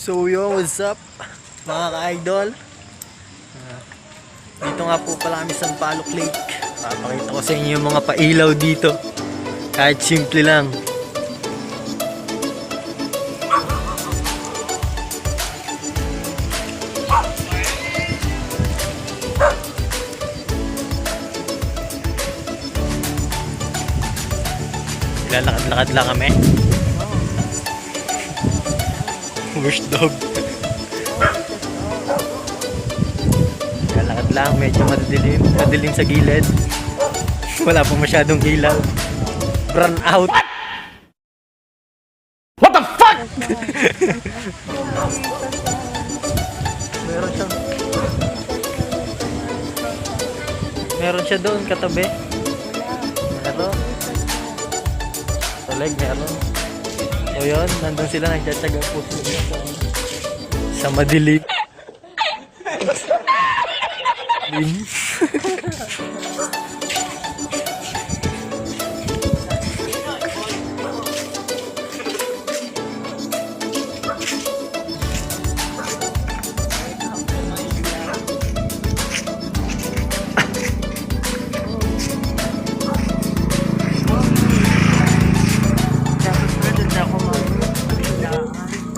So yo, what's up mga ka-idol? Dito nga po pala kami sa Sampaloc Lake. Papakita ko sa inyo yung mga pailaw dito. Kahit simple lang. Lalakad-lakad lang kami. Wish dog. Lalakad lang, medyo madilim sa gilid. Wala pa masyadong ilaw. Run out. What the fuck? Meron siya doon katabi. Meron. Talag, meron. So yun, nandun sila, nagtsatsaga po sila sa madilim.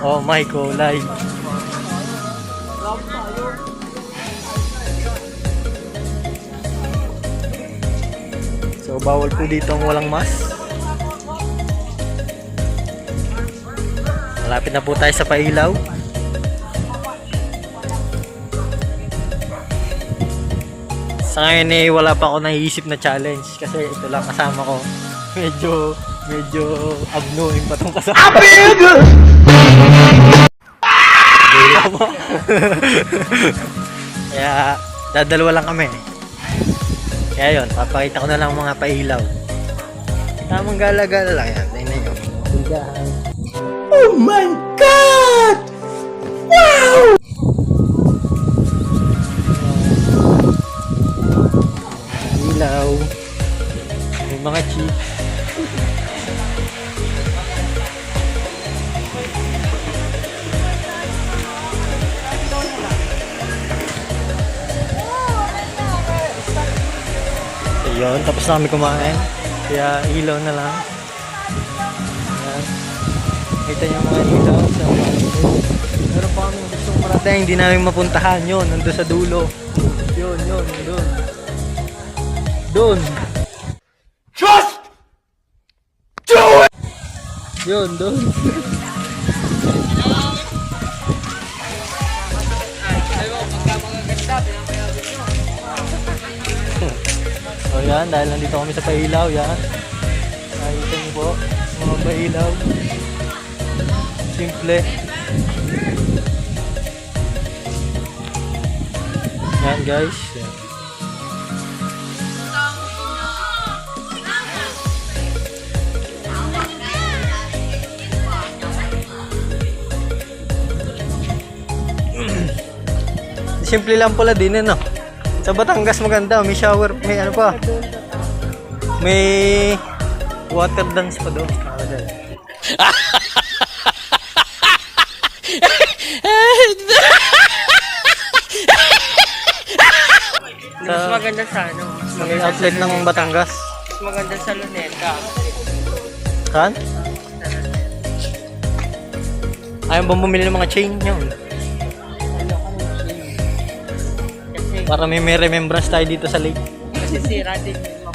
Oh my God, live. So bawal po dito ang walang mask. Malapit na po tayo sa pailaw. Sa ngayon eh wala pa ako naiisip na challenge kasi ito lang kasama ko. Medyo abnoing pa tong kasama. Kaya dadalawa lang kami. Kaya yun, papakita ko na lang mga pailaw. Tamang gala-gala lang yan. Tingnan nyo. Oh my God! Wow! Ilaw. May mga chips. Yun, tapos na kami kumain. Kaya ilaw na lang. Ayan. Kita niyo mga ilaw sa mga ilaw. Meron pa kami gustong parating, hindi namin mapuntahan. Yun, nandun sa dulo. Yun, doon. Doon. Just do it! Yun, doon. So yan, dahil nandito kami sa pailaw, yan. Nakita niyo po, mga pailaw. Simple. Yan guys. Yan. Simple lang pala din no. Sa Batangas maganda, may shower, may ano pa. May water dance pa doon. Mas maganda sa ano? May outlet ng Batangas. Mas maganda sa Luneta. Saan? Ayaw bang bumili ng mga chain yun? Para may remembrance tayo dito sa lake. Kasi sira din yung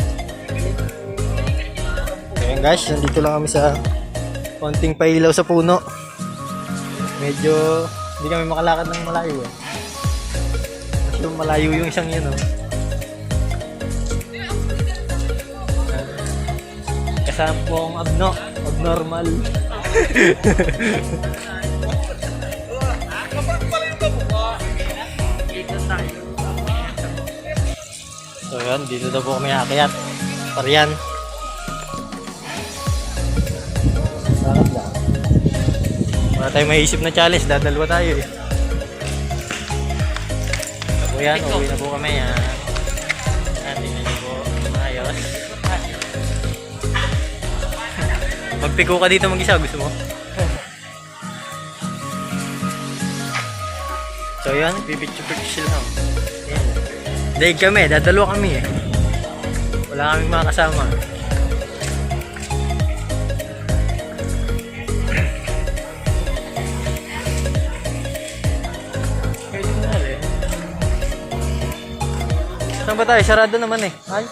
Ayan guys, nandito lang kami sa konting pailaw sa puno. Medyo hindi kami makalakad ng malayo eh. Mas malayo yung isang yun oh. Kasama po ang abnormal. dito tayo. So yan, dito daw po kami aakyat. Parian. Bakit lang? Wala tayong maisip na challenge, dadalwa tayo eh. So yan, uwi na po kami yan. Tingnan niyo po, maayos. Magpiko ka dito mag-isa, gusto mo? So yan, pipicture-picture lang. Yan. Daig kami, dadalo kami eh. Wala kaming mga kasama. Pwede na rin. Saan ba tayo? Sarado naman eh. Ay.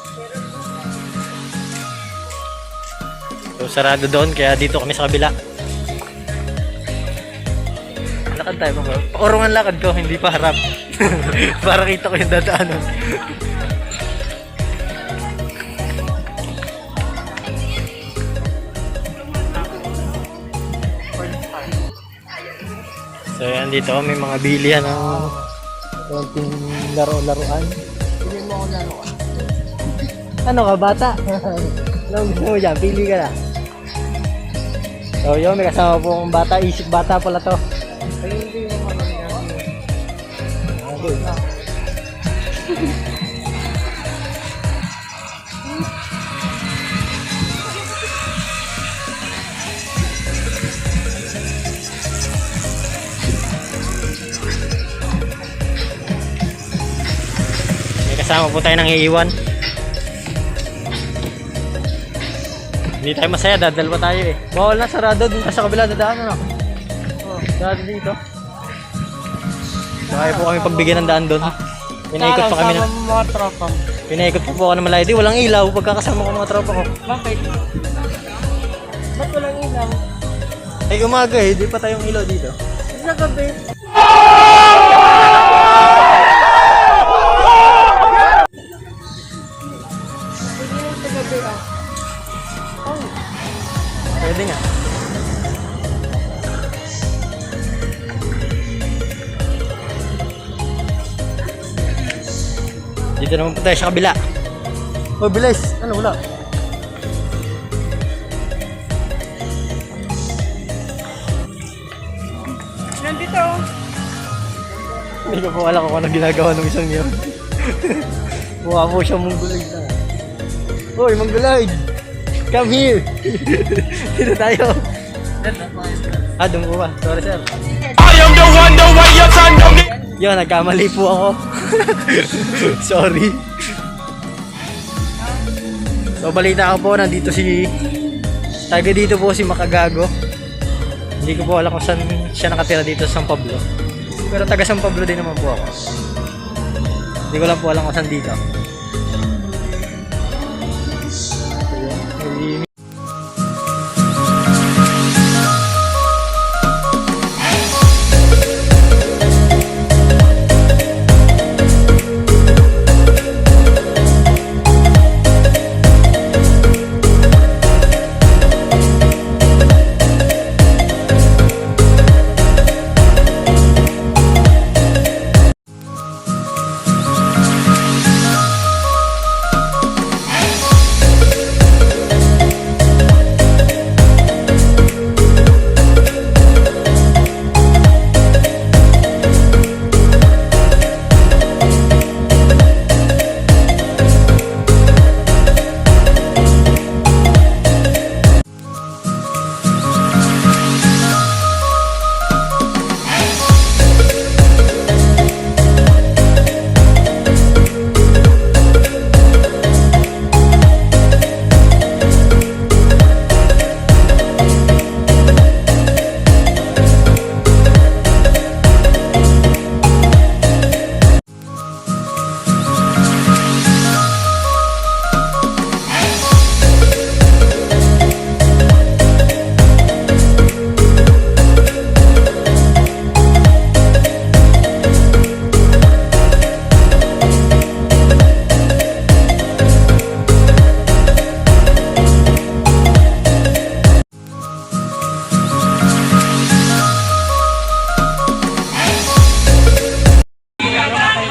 So sarado doon, kaya dito kami sa kabila. Lakad tayo mga. Pakurungan lakad ko, hindi pa harap. Para kita ko yung dadaanan. So yan dito, may mga bilihan ng konting laro-laruan. Pili mo ako laruan. Ano ka, bata? Ano gusto mo dyan? Pili ka na. So yun, may kasama po akong bata. Isip bata pala to. Ay, hindi mo ako Okay. May kasama po tayo ng iiwan. Hindi tayo masaya, dadal pa tayo eh. Bawal na, sarado dun ka sa kabila, dadaan na. Oh, sarado dito. So kaya po kami pagbigyan ng daan doon. Pinaikot pa kami na. Mga tropa. Pinaikot pa po ako ng malayo. Di, walang ilaw pagkakasama ko ng mga tropa ko. Bakit? Ba't walang ilaw? Ay umaga eh, di pa tayong ilaw dito. Sa gabi. Hindi lang sa gabi ah. Oh. Pwede nga. Dito naman po tayo sa kabila. Oh, bilis! Ano, wala? Nandito. Hindi ko po alam kung ano ginagawa ng isang yun. Mukha po siya mongoloid na. Hoy, mongoloid! Come here! Dito tayo. Ah, doon po ba? Sorry, sir. I am the one, the way your son don't need. Yun, nagkamali po ako. Sorry. So, balita ko po, nandito si... Taga dito po si Makagago. Hindi ko po alam kung saan siya nakatira dito sa San Pablo. Pero taga San Pablo din naman po ako. Hindi ko lang po alam kung saan dito. Ayun.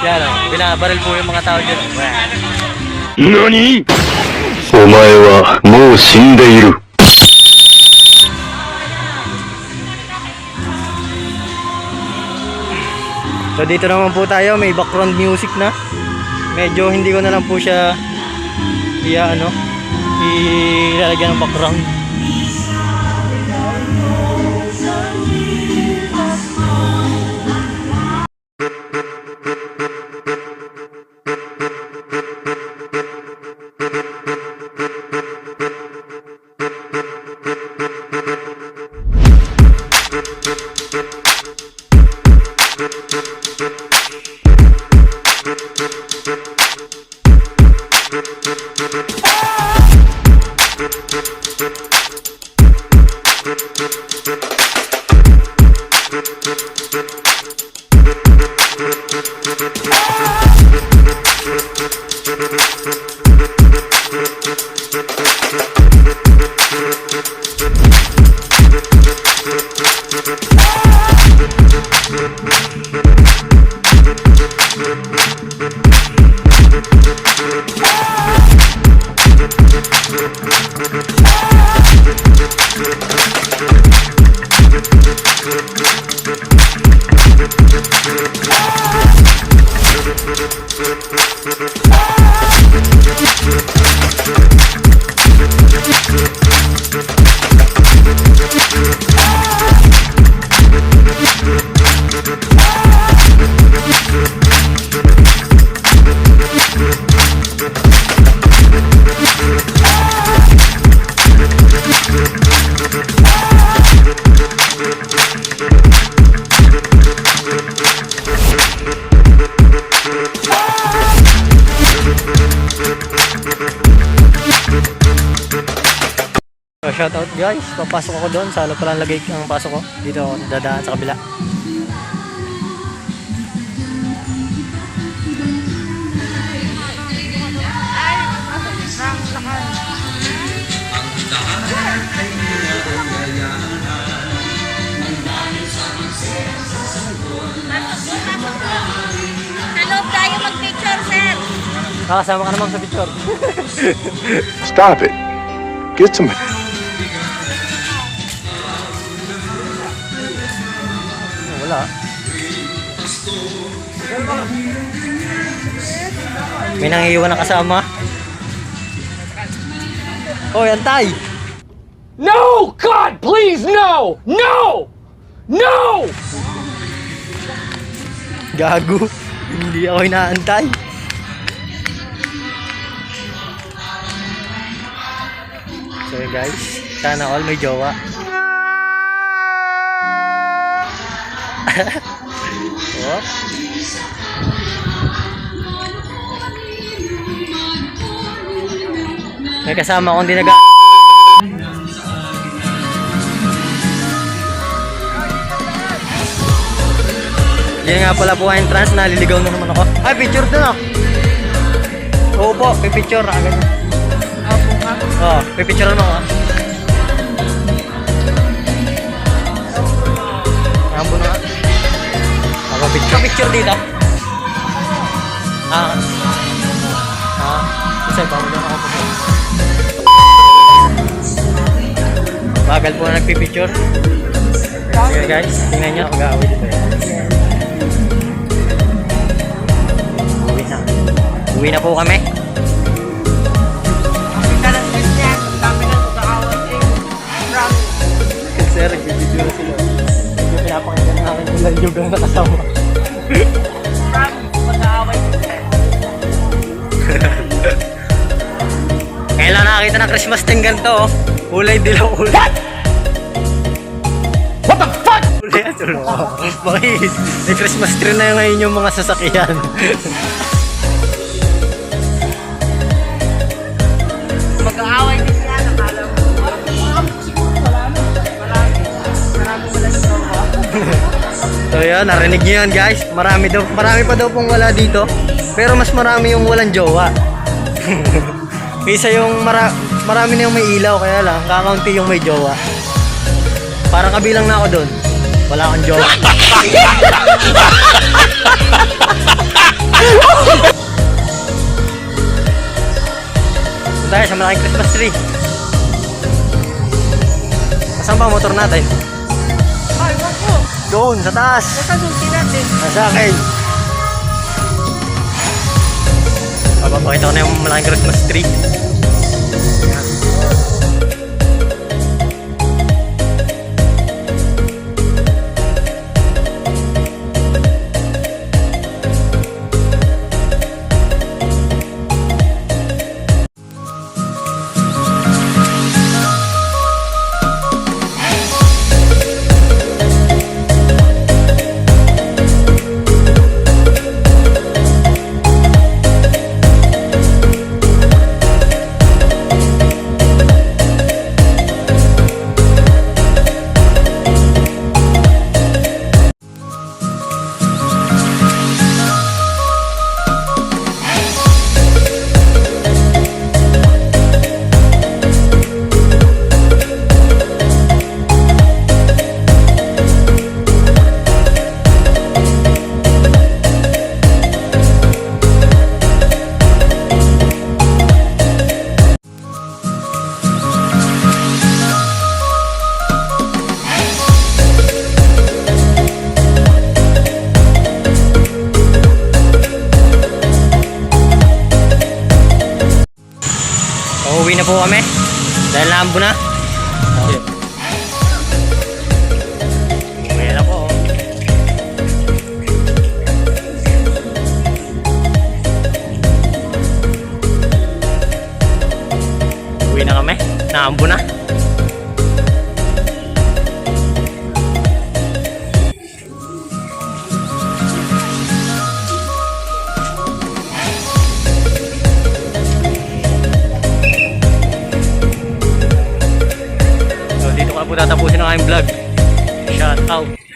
Yan o, binabaril po yung mga tao dyan. NANI?! お前はもう死んでいる。 So dito naman po tayo, may background music na. Medyo hindi ko na lang po siya ilalagyan ng background. So, shoutout guys, papasok ako doon. Salo pa lang lagay ang pasok ko. Dito ako dadaan sa kabila. Hello, tayo mag-picture, sir. Kasama ka naman sa picture. Stop it. Get some. Wala. May nangiiwan na kasama. Oh, yan tay. No! God, please, no! No! No! Gago. Hindi ako inaantay. So guys, sana all may jowa. Oh. May kasama akong dinaga. Yan nga pala po ang entrance, naliligaw na naman ako. Ay, picture doon ah. Oo po, pipicture na agad. Oo, pipicture naman ako. Rambo na nga. Ako picture dito. Isa pa mo doon ako po. Bagal po na nagpipicture. Sige guys, tingnan nyo, mag-aaway dito. Uwi na po kami. Sir, nagbibidyo na sila. Yung pinapakita namin nila yung yoga na kasama. Kailan nakakita ng Christmas thing ganito oh. Kulay dilaw ulit. What the fuck? Kulay asul oh. Bakit? May Christmas tree na ngayon yung mga sasakyan. Mag-aaway din yan, nakala mo. So yan, narinig nyo yan guys. Marami pa daw pong wala dito. Pero mas marami yung walang jowa. Isa yung marami na yung may ilaw. Kaya lang, kakaunti yung may jowa. Parang kabilang na ako doon. Wala akong jowa. Tayo sa malaking Christmas tree. Saan ba ang motor natin? Ay, wag po. Doon, sa taas. Nakasulti natin. Nasa akin. Papapakita ko na yung malaking Christmas tree. po kami. Dahil naambo na. Okay. Uwi na po. Uwi na kami. Naambo na. So dito ko na po tatapusin ang aking vlog. Shout out.